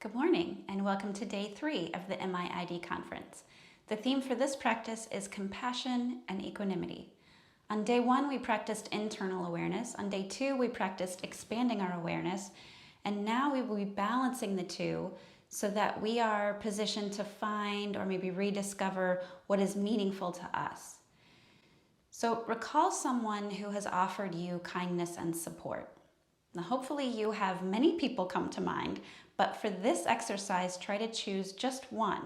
Good morning and welcome to day 3 of the MIID conference. The theme for this practice is compassion and equanimity. On day 1 we practiced internal awareness, on day 2 we practiced expanding our awareness, and now we will be balancing the two so that we are positioned to find or maybe rediscover what is meaningful to us. So recall someone who has offered you kindness and support. Now, hopefully you have many people come to mind, but for this exercise, try to choose just one.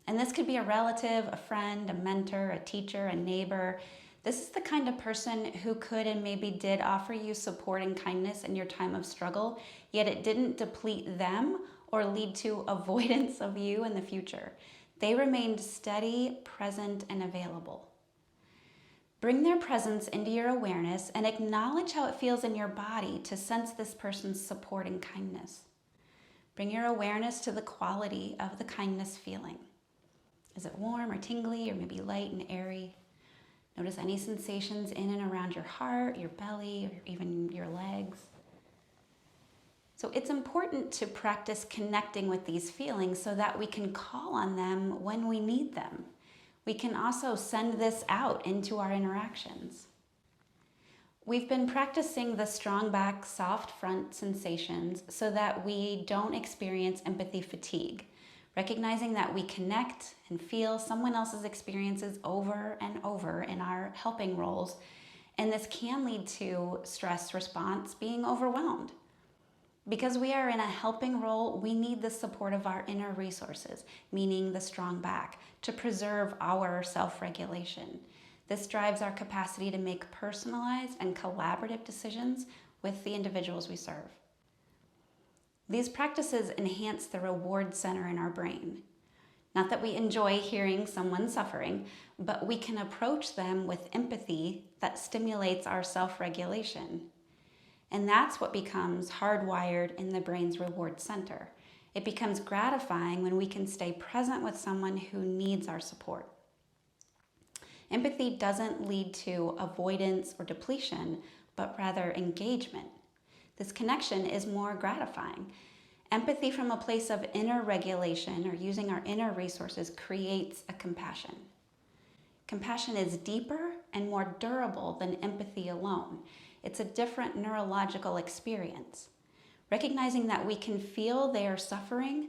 And this could be a relative, a friend, a mentor, a teacher, a neighbor. This is the kind of person who could and maybe did offer you support and kindness in your time of struggle, yet it didn't deplete them or lead to avoidance of you in the future. They remained steady, present, and available. Bring their presence into your awareness and acknowledge how it feels in your body to sense this person's support and kindness. Bring your awareness to the quality of the kindness feeling. Is it warm or tingly or maybe light and airy? Notice any sensations in and around your heart, your belly, or even your legs. So it's important to practice connecting with these feelings so that we can call on them when we need them. We can also send this out into our interactions. We've been practicing the strong back, soft front sensations so that we don't experience empathy fatigue, recognizing that we connect and feel someone else's experiences over and over in our helping roles, and this can lead to stress response being overwhelmed. Because we are in a helping role, we need the support of our inner resources, meaning the strong back, to preserve our self-regulation. This drives our capacity to make personalized and collaborative decisions with the individuals we serve. These practices enhance the reward center in our brain. Not that we enjoy hearing someone suffering, but we can approach them with empathy that stimulates our self-regulation. And that's what becomes hardwired in the brain's reward center. It becomes gratifying when we can stay present with someone who needs our support. Empathy doesn't lead to avoidance or depletion, but rather engagement. This connection is more gratifying. Empathy from a place of inner regulation or using our inner resources creates a compassion. Compassion is deeper and more durable than empathy alone. It's a different neurological experience. Recognizing that we can feel they are suffering,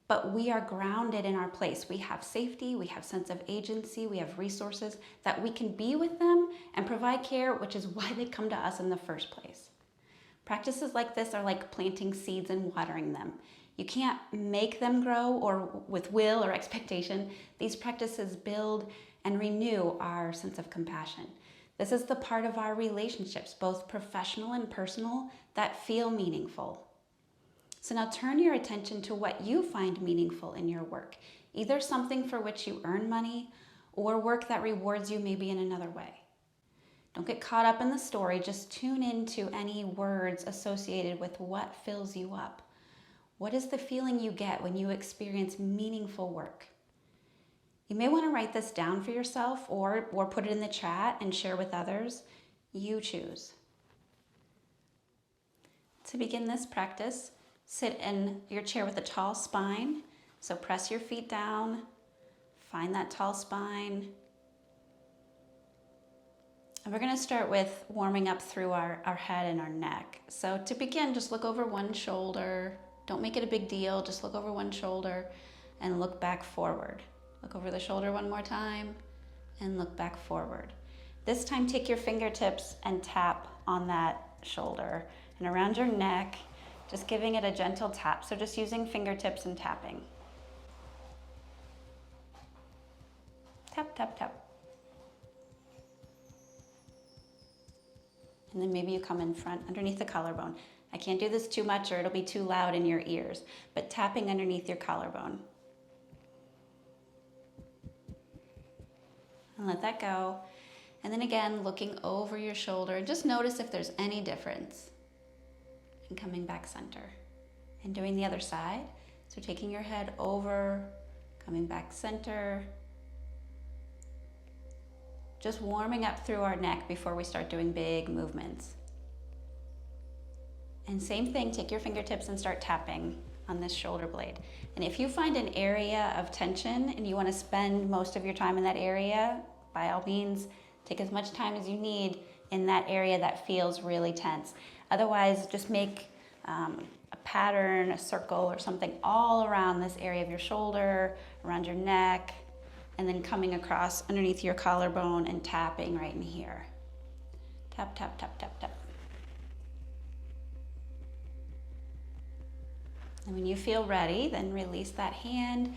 but we are grounded in our place. We have safety, we have sense of agency, we have resources that we can be with them and provide care, which is why they come to us in the first place. Practices like this are like planting seeds and watering them. You can't make them grow or with will or expectation. These practices build and renew our sense of compassion. This is the part of our relationships, both professional and personal, that feel meaningful. So now turn your attention to what you find meaningful in your work, either something for which you earn money or work that rewards you maybe in another way. Don't get caught up in the story, just tune into any words associated with what fills you up. What is the feeling you get when you experience meaningful work? You may want to write this down for yourself or put it in the chat and share with others. You choose. To begin this practice, sit in your chair with a tall spine. So press your feet down, find that tall spine. And we're going to start with warming up through our head and our neck. So to begin, just look over one shoulder. Don't make it a big deal. Just look over one shoulder and look back forward. Look over the shoulder one more time and look back forward. This time, take your fingertips and tap on that shoulder and around your neck, just giving it a gentle tap. So just using fingertips and tapping. Tap, tap, tap. And then maybe you come in front underneath the collarbone. I can't do this too much or it'll be too loud in your ears, but tapping underneath your collarbone. And let that go. And then again, looking over your shoulder, and just notice if there's any difference. And coming back center. And doing the other side. So taking your head over, coming back center. Just warming up through our neck before we start doing big movements. And same thing, take your fingertips and start tapping on this shoulder blade. And if you find an area of tension and you want to spend most of your time in that area, by all means, take as much time as you need in that area that feels really tense. Otherwise, just make a pattern, a circle or something all around this area of your shoulder, around your neck, and then coming across underneath your collarbone and tapping right in here. Tap, tap, tap, tap, tap. And when you feel ready, then release that hand,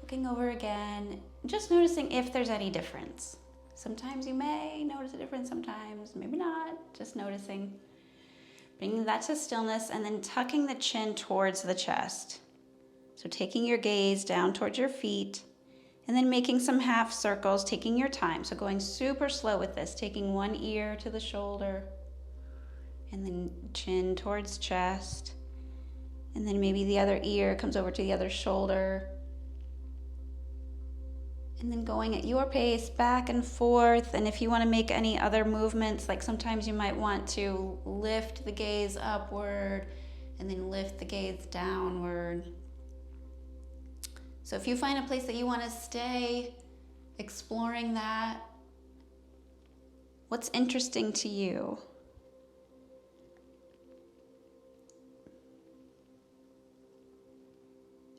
looking over again, just noticing if there's any difference. Sometimes you may notice a difference, sometimes maybe not, just noticing. Bringing that to stillness and then tucking the chin towards the chest. So taking your gaze down towards your feet and then making some half circles, taking your time. So going super slow with this, taking one ear to the shoulder and then chin towards chest. And then maybe the other ear comes over to the other shoulder. And then going at your pace back and forth. And if you want to make any other movements, like sometimes you might want to lift the gaze upward and then lift the gaze downward. So if you find a place that you want to stay, exploring that, what's interesting to you?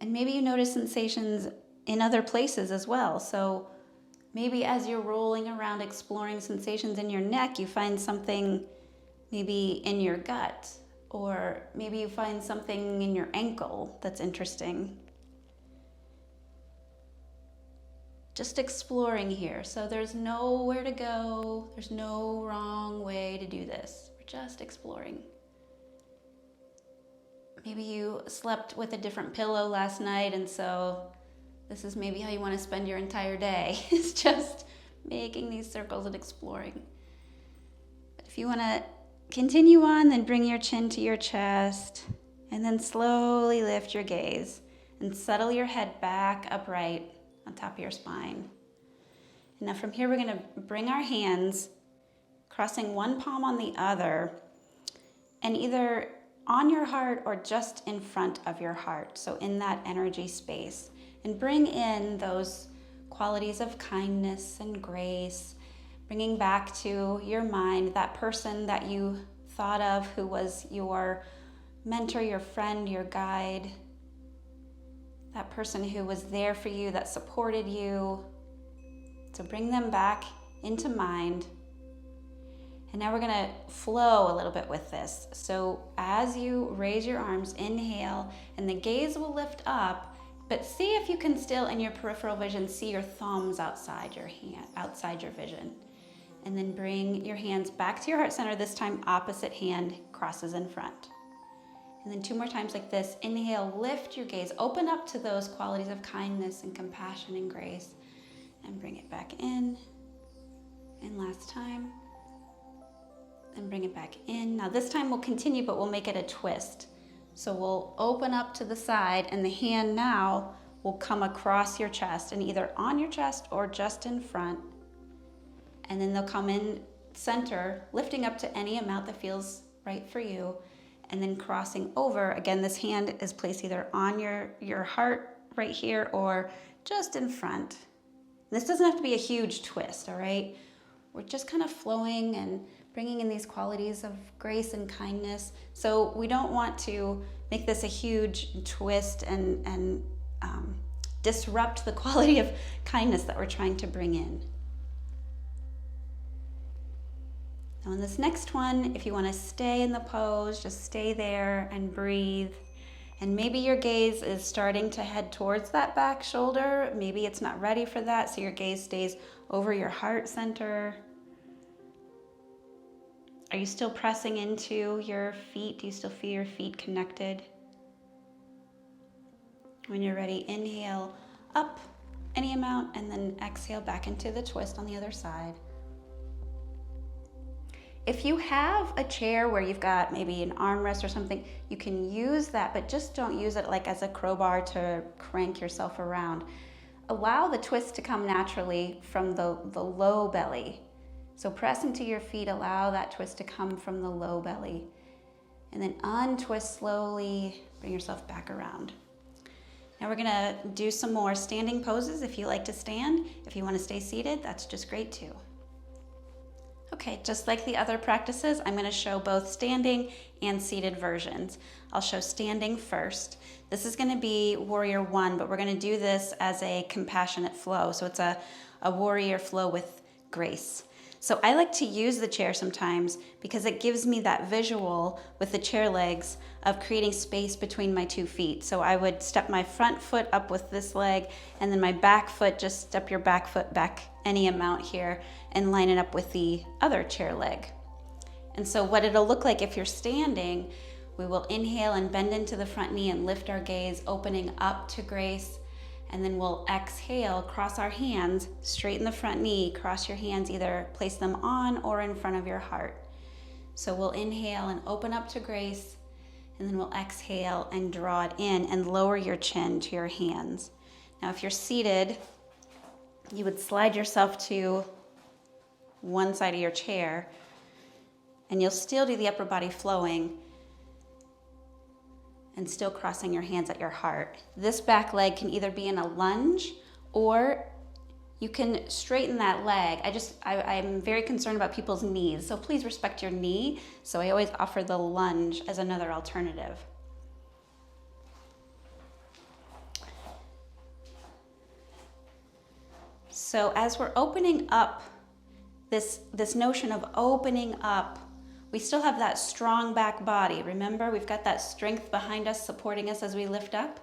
And maybe you notice sensations in other places as well. So maybe as you're rolling around exploring sensations in your neck, you find something maybe in your gut, or maybe you find something in your ankle that's interesting. Just exploring here. So there's nowhere to go. There's no wrong way to do this. We're just exploring. Maybe you slept with a different pillow last night, and so this is maybe how you want to spend your entire day. It's just making these circles and exploring. But if you want to continue on, then bring your chin to your chest, and then slowly lift your gaze and settle your head back upright on top of your spine. And now from here, we're going to bring our hands, crossing one palm on the other, and either on your heart or just in front of your heart, so in that energy space. And bring in those qualities of kindness and grace, bringing back to your mind that person that you thought of who was your mentor, your friend, your guide, that person who was there for you, that supported you. So bring them back into mind. And now we're going to flow a little bit with this. So as you raise your arms, inhale, and the gaze will lift up, but see if you can still, in your peripheral vision, see your thumbs outside your hand, outside your vision. And then bring your hands back to your heart center, this time opposite hand crosses in front. And then 2 more times like this. Inhale, lift your gaze, open up to those qualities of kindness and compassion and grace, and bring it back in. And last time. And bring it back in. Now this time we'll continue, but we'll make it a twist. So we'll open up to the side, and the hand now will come across your chest, and either on your chest or just in front. And then they'll come in center, lifting up to any amount that feels right for you, and then crossing over. Again, this hand is placed either on your heart right here or just in front. This doesn't have to be a huge twist, all right? We're just kind of flowing and bringing in these qualities of grace and kindness. So we don't want to make this a huge twist and disrupt the quality of kindness that we're trying to bring in. Now in this next one, if you want to stay in the pose, just stay there and breathe. And maybe your gaze is starting to head towards that back shoulder. Maybe it's not ready for that, so your gaze stays over your heart center. Are you still pressing into your feet? Do you still feel your feet connected? When you're ready, inhale up any amount, and then exhale back into the twist on the other side. If you have a chair where you've got maybe an armrest or something, you can use that, but just don't use it like as a crowbar to crank yourself around. Allow the twist to come naturally from the low belly. So press into your feet, allow that twist to come from the low belly. And then untwist slowly, bring yourself back around. Now we're gonna do some more standing poses if you like to stand. If you wanna stay seated, that's just great too. Okay, just like the other practices, I'm gonna show both standing and seated versions. I'll show standing first. This is gonna be warrior one, but we're gonna do this as a compassionate flow. So it's a warrior flow with grace. So I like to use the chair sometimes because it gives me that visual with the chair legs of creating space between my 2 feet. So I would step my front foot up with this leg, and then my back foot, just step your back foot back any amount here and line it up with the other chair leg. And so what it'll look like if you're standing, we will inhale and bend into the front knee and lift our gaze, opening up to grace. And then we'll exhale, cross our hands, straighten the front knee, cross your hands, either place them on or in front of your heart. So we'll inhale and open up to grace, and then we'll exhale and draw it in and lower your chin to your hands. Now if you're seated, you would slide yourself to one side of your chair, and you'll still do the upper body flowing, and still crossing your hands at your heart. This back leg can either be in a lunge or you can straighten that leg. I'm very concerned about people's knees, so please respect your knee. So I always offer the lunge as another alternative. So as we're opening up, this notion of opening up, we still have that strong back body. Remember, we've got that strength behind us, supporting us as we lift up.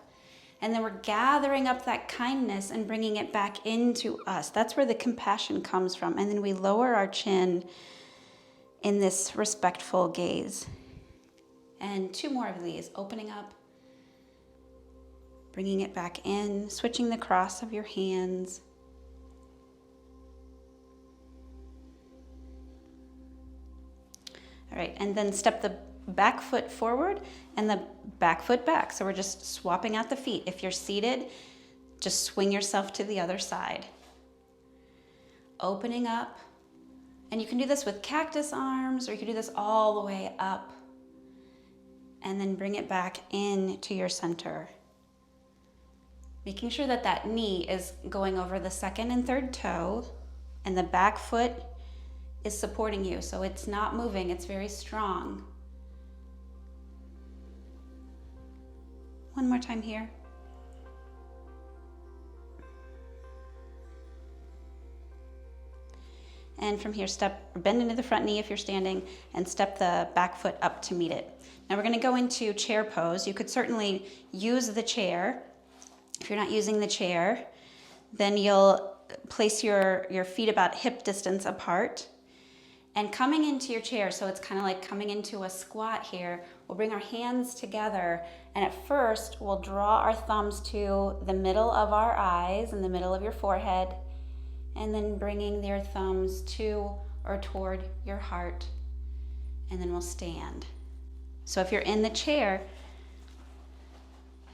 And then we're gathering up that kindness and bringing it back into us. That's where the compassion comes from. And then we lower our chin in this respectful gaze. And 2 more of these, opening up, bringing it back in, switching the cross of your hands. All right, and then step the back foot forward and the back foot back. So we're just swapping out the feet. If you're seated, just swing yourself to the other side. Opening up, and you can do this with cactus arms, or you can do this all the way up, and then bring it back into your center. Making sure that that knee is going over the 2nd and 3rd toe, and the back foot is supporting you, so it's not moving, it's very strong. One more time here. And from here, bend into the front knee if you're standing, and step the back foot up to meet it. Now we're gonna go into chair pose. You could certainly use the chair. If you're not using the chair, then you'll place your feet about hip distance apart. And coming into your chair, so it's kind of like coming into a squat here, we'll bring our hands together, and at first we'll draw our thumbs to the middle of our eyes and the middle of your forehead, and then bringing your thumbs to or toward your heart, and then we'll stand. So if you're in the chair,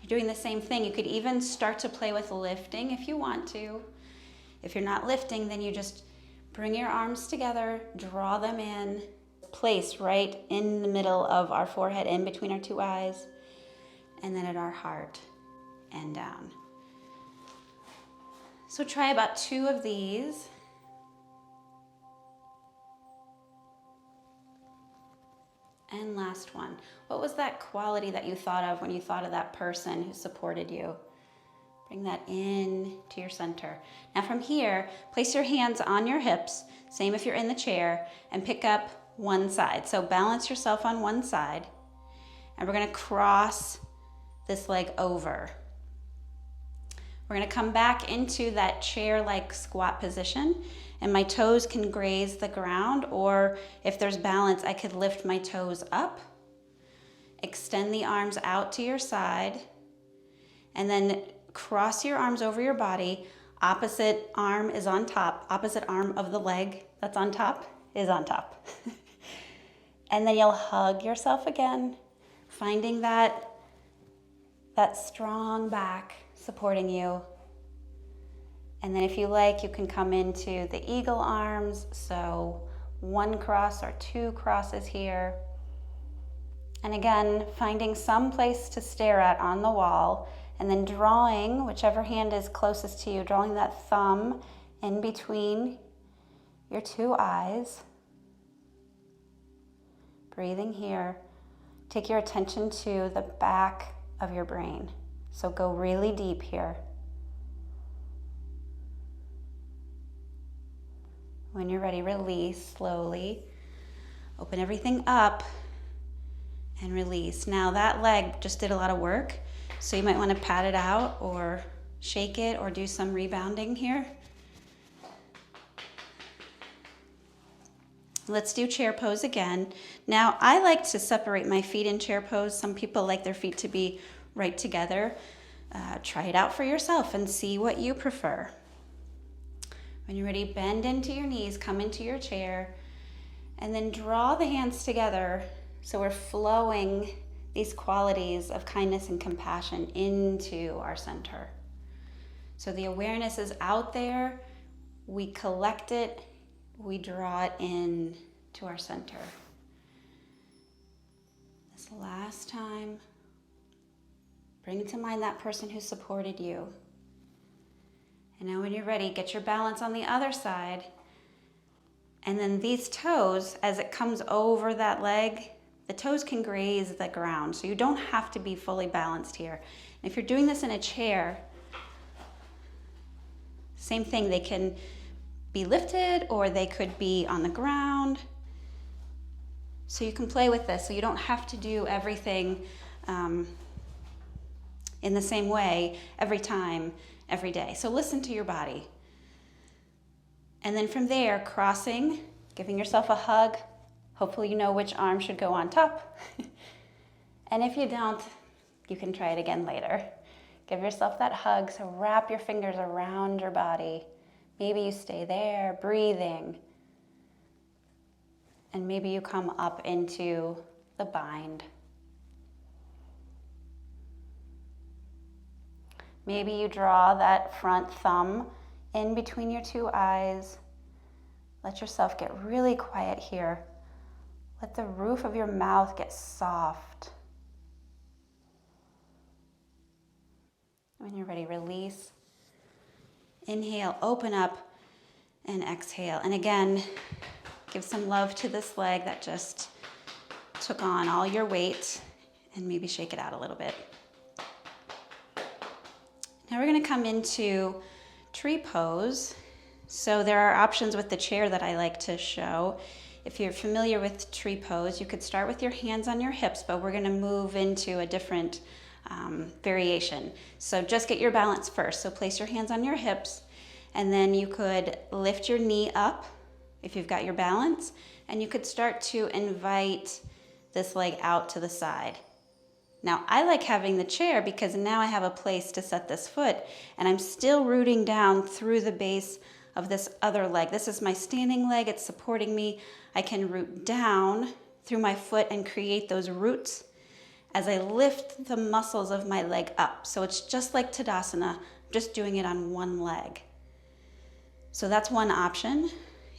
you're doing the same thing. You could even start to play with lifting if you want to. If you're not lifting, then you just bring your arms together, draw them in, place right in the middle of our forehead, in between our 2 eyes, and then at our heart and down. So try about 2 of these. And last one. What was that quality that you thought of when you thought of that person who supported you? Bring that in to your center. Now from here, place your hands on your hips, same if you're in the chair, and pick up one side. So balance yourself on one side, and we're gonna cross this leg over. We're gonna come back into that chair-like squat position, and my toes can graze the ground, or if there's balance, I could lift my toes up, extend the arms out to your side, and then cross your arms over your body. Opposite arm is on top. Opposite arm of the leg that's on top is on top. And then you'll hug yourself again, finding that strong back supporting you. And then if you like, you can come into the eagle arms. So 1 cross or 2 crosses here. And again, finding some place to stare at on the wall, and then drawing, whichever hand is closest to you, drawing that thumb in between your two eyes. Breathing here. Take your attention to the back of your brain. So go really deep here. When you're ready, release slowly. Open everything up and release. Now that leg just did a lot of work, so you might want to pat it out or shake it or do some rebounding here. Let's do chair pose again. Now I like to separate my feet in chair pose. Some people like their feet to be right together. Try it out for yourself and see what you prefer. When you're ready, bend into your knees, come into your chair, and then draw the hands together so we're flowing these qualities of kindness and compassion into our center. So the awareness is out there, we collect it, we draw it in to our center. This last time, bring to mind that person who supported you. And now when you're ready, get your balance on the other side. And then these toes, as it comes over that leg, the toes can graze the ground. So you don't have to be fully balanced here. And if you're doing this in a chair, same thing, they can be lifted or they could be on the ground. So you can play with this. So you don't have to do everything in the same way every time, every day. So listen to your body. And then from there, crossing, giving yourself a hug. Hopefully you know which arm should go on top. And if you don't, you can try it again later. Give yourself that hug. So wrap your fingers around your body. Maybe you stay there, breathing. And maybe you come up into the bind. Maybe you draw that front thumb in between your two eyes. Let yourself get really quiet here. Let the roof of your mouth get soft. When you're ready, release. Inhale, open up, and exhale. And again, give some love to this leg that just took on all your weight, and maybe shake it out a little bit. Now we're going to come into tree pose. So there are options with the chair that I like to show. If you're familiar with tree pose, you could start with your hands on your hips, but we're going to move into a different variation. So just get your balance first. So place your hands on your hips, and then you could lift your knee up if you've got your balance, and you could start to invite this leg out to the side. Now, I like having the chair because now I have a place to set this foot, and I'm still rooting down through the base of this other leg. This is my standing leg. It's supporting me. I can root down through my foot and create those roots as I lift the muscles of my leg up. So it's just like Tadasana, just doing it on one leg. So that's one option.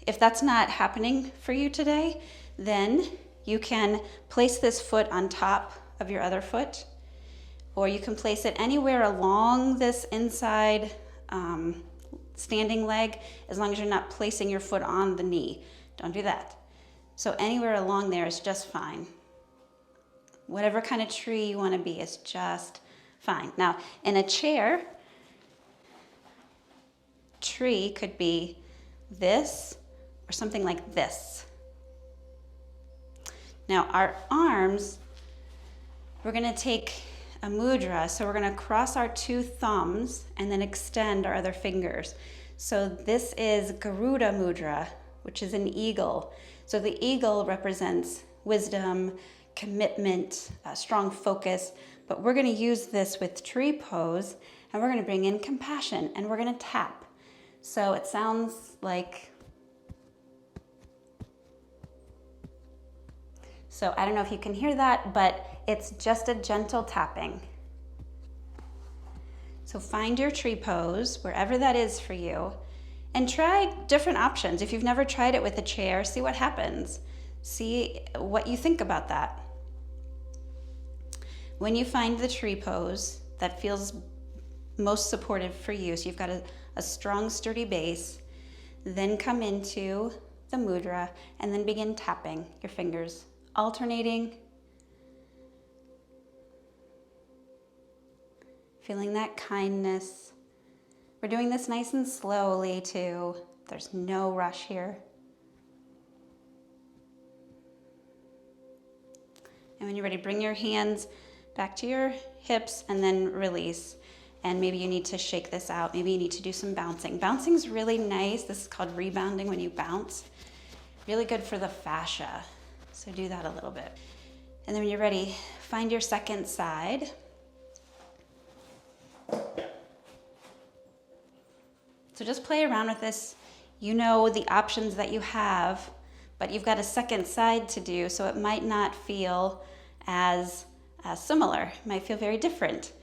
If that's not happening for you today, then you can place this foot on top of your other foot, or you can place it anywhere along this inside standing leg, as long as you're not placing your foot on the knee. Don't do that. So anywhere along there is just fine. Whatever kind of tree you want to be is just fine. Now, in a chair, tree could be this or something like this. Now, our arms, we're going to take a mudra, so we're going to cross our two thumbs and then extend our other fingers. So this is Garuda mudra, which is an eagle. So the eagle represents wisdom, commitment, strong focus, but we're going to use this with tree pose, and we're going to bring in compassion, and we're going to tap. So it sounds like, so I don't know if you can hear that, but it's just a gentle tapping. So find your tree pose, wherever that is for you, and try different options. If you've never tried it with a chair, see what happens. See what you think about that. When you find the tree pose that feels most supportive for you, so you've got a strong, sturdy base, then come into the mudra and then begin tapping your fingers, alternating, feeling that kindness. We're doing this nice and slowly too. There's no rush here. And when you're ready, bring your hands back to your hips and then release. And maybe you need to shake this out. Maybe you need to do some bouncing. Bouncing's really nice. This is called rebounding when you bounce. Really good for the fascia. So do that a little bit. And then when you're ready, find your second side. So just play around with this. You know the options that you have, but you've got a second side to do, so it might not feel as similar. It might feel very different.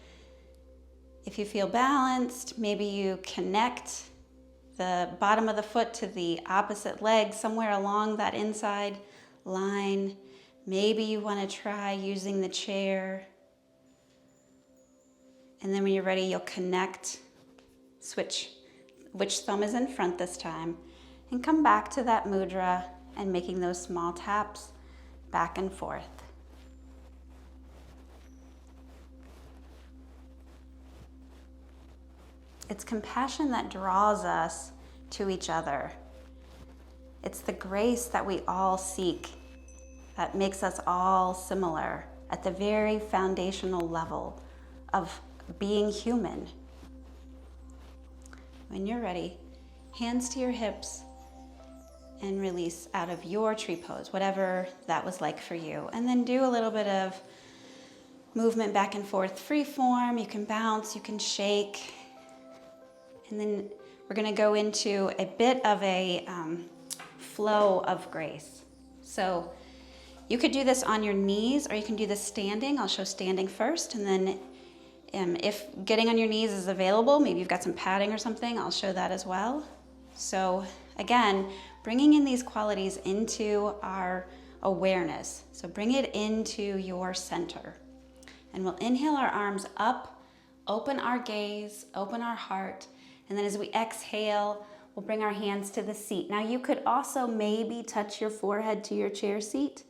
If you feel balanced, maybe you connect the bottom of the foot to the opposite leg somewhere along that inside line. Maybe you want to try using the chair. And then when you're ready, you'll connect, switch which thumb is in front this time, and come back to that mudra and making those small taps back and forth. It's compassion that draws us to each other. It's the grace that we all seek that makes us all similar at the very foundational level of being human. When you're ready, hands to your hips and release out of your tree pose, whatever that was like for you. And then do a little bit of movement back and forth, free form. You can bounce, you can shake. And then we're gonna go into a bit of a flow of grace. So you could do this on your knees or you can do this standing. I'll show standing first, and then if getting on your knees is available, maybe you've got some padding or something, I'll show that as well. So again, bringing in these qualities into our awareness. So bring it into your center. And we'll inhale our arms up, open our gaze, open our heart. And then as we exhale, we'll bring our hands to the seat. Now you could also maybe touch your forehead to your chair seat.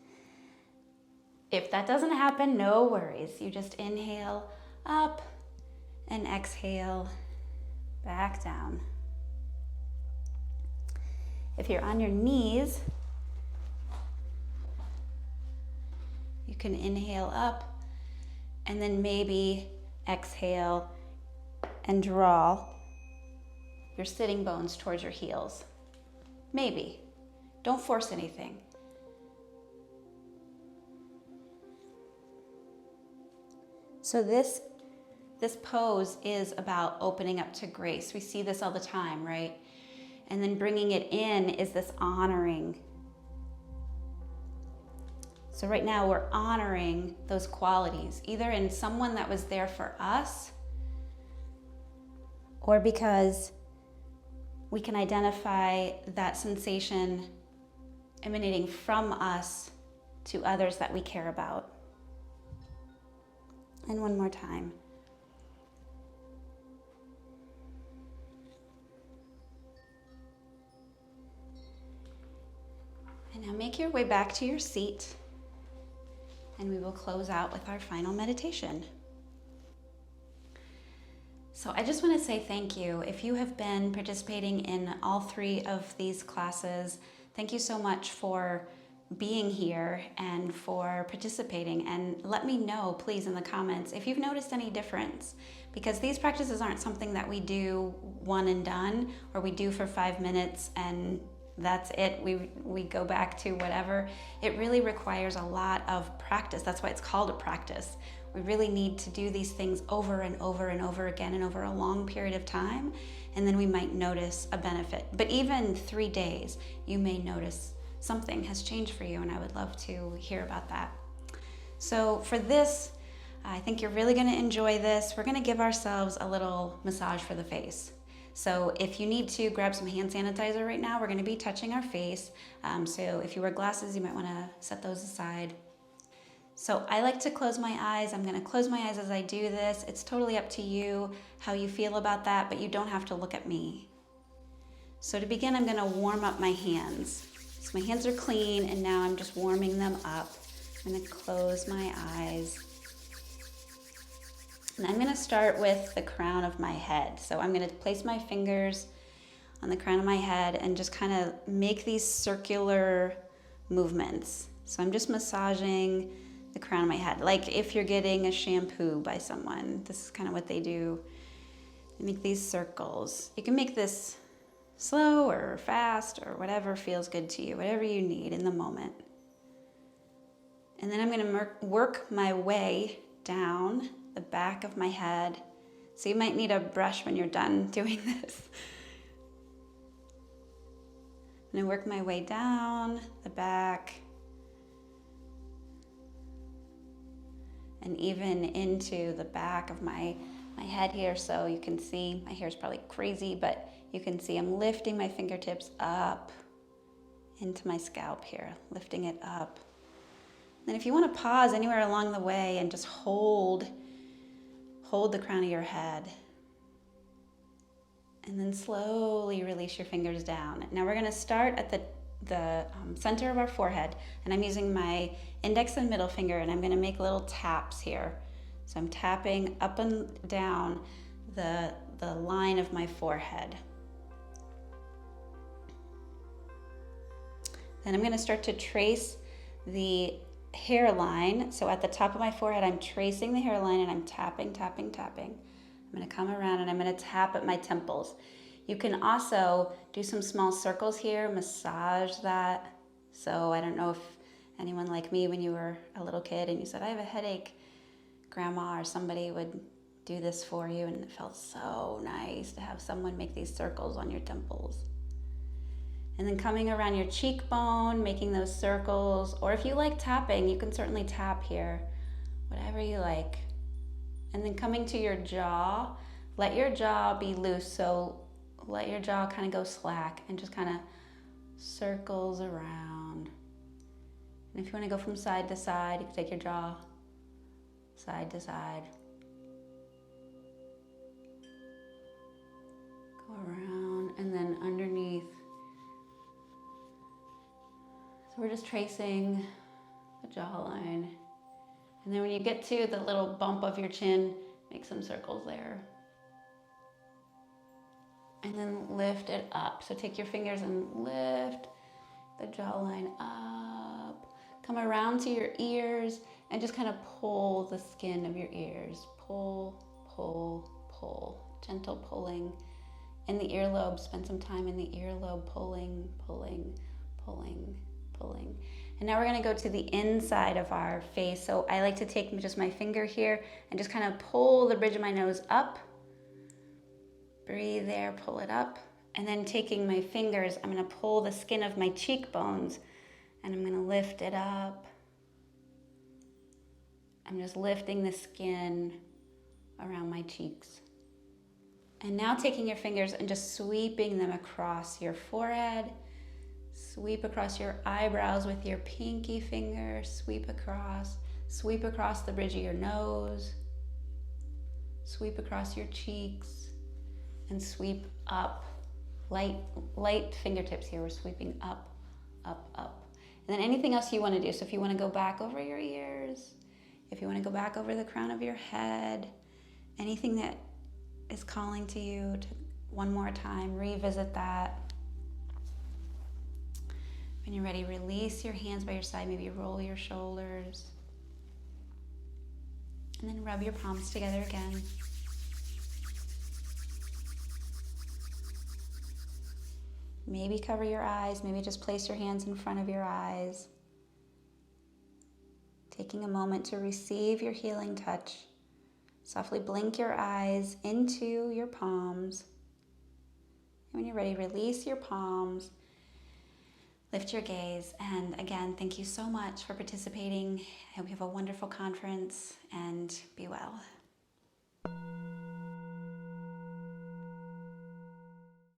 If that doesn't happen, no worries. You just inhale up and exhale back down. If you're on your knees, you can inhale up and then maybe exhale and draw your sitting bones towards your heels. Maybe. Don't force anything. So this pose is about opening up to grace. We see this all the time, right? And then bringing it in is this honoring. So right now we're honoring those qualities, either in someone that was there for us, or because we can identify that sensation emanating from us to others that we care about. And one more time. And now make your way back to your seat, and we will close out with our final meditation. So I just want to say thank you. If you have been participating in all 3 of these classes, thank you so much for being here and for participating. And let me know, please, in the comments if you've noticed any difference, because these practices aren't something that we do one and done, or we do for 5 minutes and that's it. We go back to whatever. It really requires a lot of practice. That's why it's called a practice. We really need to do these things over and over and over again and over a long period of time, and then we might notice a benefit. But even 3 days, you may notice something has changed for you, and I would love to hear about that. So for this, I think you're really gonna enjoy this. We're gonna give ourselves a little massage for the face. So if you need to grab some hand sanitizer right now, we're gonna be touching our face. So if you wear glasses, you might wanna set those aside. So I like to close my eyes. I'm gonna close my eyes as I do this. It's totally up to you how you feel about that, but you don't have to look at me. So to begin, I'm gonna warm up my hands. So my hands are clean, and now I'm just warming them up. I'm gonna close my eyes. And I'm gonna start with the crown of my head. So I'm gonna place my fingers on the crown of my head and just kind of make these circular movements. So I'm just massaging the crown of my head. Like if you're getting a shampoo by someone, this is kind of what they do. They make these circles. You can make this slow or fast or whatever feels good to you, whatever you need in the moment. And then I'm gonna work my way down the back of my head. So you might need a brush when you're done doing this. I'm gonna work my way down the back and even into the back of my head here, so you can see my hair is probably crazy, but you can see I'm lifting my fingertips up into my scalp here, lifting it up. Then if you want to pause anywhere along the way and just hold the crown of your head, and then slowly release your fingers down. Now we're going to start at the center of our forehead, and I'm using my index and middle finger, and I'm going to make little taps here. So I'm tapping up and down the line of my forehead. Then I'm going to start to trace the hairline. So at the top of my forehead, I'm tracing the hairline, and I'm tapping, tapping, tapping. I'm going to come around and I'm going to tap at my temples. You can also do some small circles here, massage that. So I don't know if anyone like me, when you were a little kid and you said, I have a headache, grandma or somebody would do this for you, and it felt so nice to have someone make these circles on your temples. And then coming around your cheekbone, making those circles, or if you like tapping, you can certainly tap here, whatever you like. And then coming to your jaw, let your jaw be loose, so let your jaw kind of go slack and just kind of circles around. And if you want to go from side to side, you can take your jaw side to side. Go around and then underneath. So we're just tracing the jawline. And then when you get to the little bump of your chin, make some circles there. And then lift it up. So take your fingers and lift the jawline up. Come around to your ears and just kind of pull the skin of your ears. Pull, pull, pull. Gentle pulling. In the earlobe, spend some time in the earlobe, pulling, pulling, pulling, pulling. And now we're going to go to the inside of our face. So I like to take just my finger here and just kind of pull the bridge of my nose up. Breathe there, pull it up. And then taking my fingers, I'm going to pull the skin of my cheekbones and I'm going to lift it up. I'm just lifting the skin around my cheeks. And now taking your fingers and just sweeping them across your forehead. Sweep across your eyebrows with your pinky finger. Sweep across the bridge of your nose. Sweep across your cheeks and sweep up. Light fingertips here. We're sweeping up, up, up. And then anything else you want to do. So if you want to go back over your ears, if you want to go back over the crown of your head, anything that is calling to you to one more time, revisit that. When you're ready, release your hands by your side. Maybe roll your shoulders. And then rub your palms together again. Maybe cover your eyes. Maybe just place your hands in front of your eyes. Taking a moment to receive your healing touch. Softly blink your eyes into your palms. And when you're ready, release your palms. Lift your gaze, and again, thank you so much for participating. I hope you have a wonderful conference, and be well.